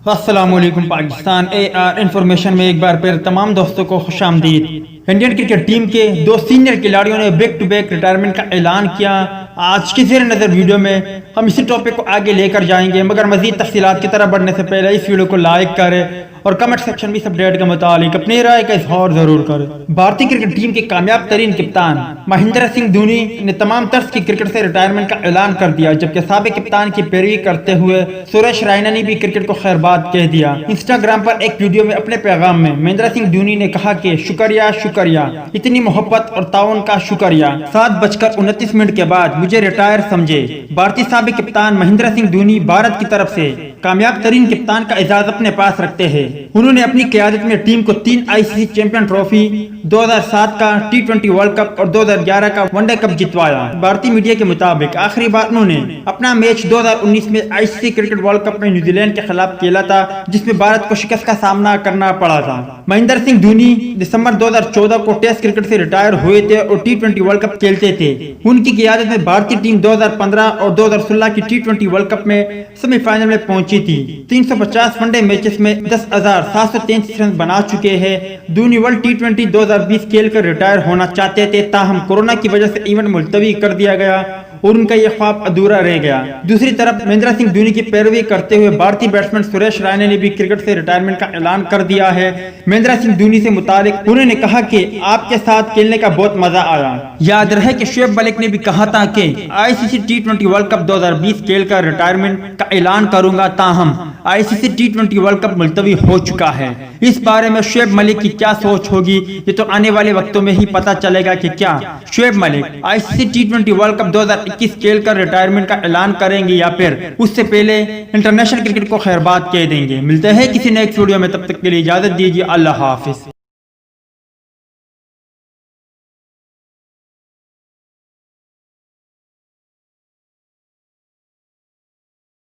السلام علیکم پاکستان انفارمیشن میں ایک بار پھر تمام دوستوں کو خوش آمدید۔ انڈین کرکٹ ٹیم کے دو سینئر کھلاڑیوں نے بیک ٹو بیک ریٹائرمنٹ کا اعلان کیا۔ آج کی زیر نظر ویڈیو میں ہم اسی ٹاپک کو آگے لے کر جائیں گے، مگر مزید تفصیلات کی طرف بڑھنے سے پہلے اس ویڈیو کو لائک کریں اور کمنٹ سیکشن میں اس اپڈیٹ کے متعلق اپنی رائے کا اظہار ضرور کریں۔ بھارتی کرکٹ ٹیم کے کامیاب ترین کپتان مہندر سنگھ دھونی نے تمام طرز کی کرکٹ سے ریٹائرمنٹ کا اعلان کر دیا، جبکہ سابق کپتان کی پیروی کرتے ہوئے سریش رائنا نے بھی کرکٹ کو خیر بات کہہ دیا۔ انسٹاگرام پر ایک ویڈیو میں اپنے پیغام میں مہندر سنگھ دھونی نے کہا کہ شکریہ، اتنی محبت اور تعاون کا شکریہ۔ 7:29 کے بعد مجھے ریٹائر سمجھے۔ بھارتی سابق کپتان مہندر سنگھ دھونی بھارت کی طرف سے کامیاب ترین کپتان کا اعزاز اپنے پاس رکھتے ہیں۔ انہوں نے اپنی قیادت میں ٹیم کو 3 ICC چیمپئن ٹرافی، 2007 کا T20 ورلڈ کپ اور 2011 کا ون ڈے کپ جتوایا۔ بھارتی میڈیا کے مطابق آخری بار انہوں نے اپنا میچ 2019 میں ICC کرکٹ ورلڈ کپ میں نیوزی لینڈ کے خلاف کھیلا تھا، جس میں بھارت کو شکست کا سامنا کرنا پڑا تھا۔ مہندر سنگھ دھونی دسمبر 2014 کو ٹیسٹ کرکٹ سے ریٹائر ہوئے تھے اور T20 ورلڈ کپ کھیلتے تھے۔ ان کی قیادت میں بھارتی ٹیم 2015 اور 2016 کی T20 ورلڈ کپ میں سیمی فائنل میں پہنچی تھی۔ 350 ون ڈے میچز میں 10,733 رن بنا چکے ہیں۔ دھونی ورلڈ T20 2020 کھیل کر ریٹائر ہونا چاہتے تھے، تاہم کورونا کی وجہ سے ایونٹ ملتوی کر دیا گیا اور ان کا یہ خواب ادھورا رہ گیا۔ دوسری طرف مہندر سنگھ دھونی کی پیروی کرتے ہوئے بھارتی بیٹسمین سریش رائنا نے بھی کرکٹ سے ریٹائرمنٹ کا اعلان کر دیا ہے۔ مہندر سنگھ دھونی سے متعلق انہوں نے کہا کہ آپ کے ساتھ کھیلنے کا بہت مزہ آیا۔ یاد رہے کہ شعیب ملک نے بھی کہا تھا کہ ICC T20 ورلڈ کپ 2020 کھیل کر ریٹائرمنٹ کا اعلان کروں گا، تاہم ICC T20 ورلڈ کپ ملتوی ہو چکا ہے۔ اس بارے میں شعیب ملک کی کیا سوچ ہوگی، یہ تو آنے والے وقتوں میں ہی پتہ چلے گا کہ کیا Shoaib Malik ICC T20 world cup 2021 کھیل کر ریٹائرمنٹ کا اعلان کریں گے یا پھر اس سے پہلے انٹرنیشنل کرکٹ کو خیر بات کہہ دیں گے۔ ملتے ہیں کسی نیکسٹ ویڈیو میں، تب تک کے لیے اجازت دیجیے۔ اللہ حافظ۔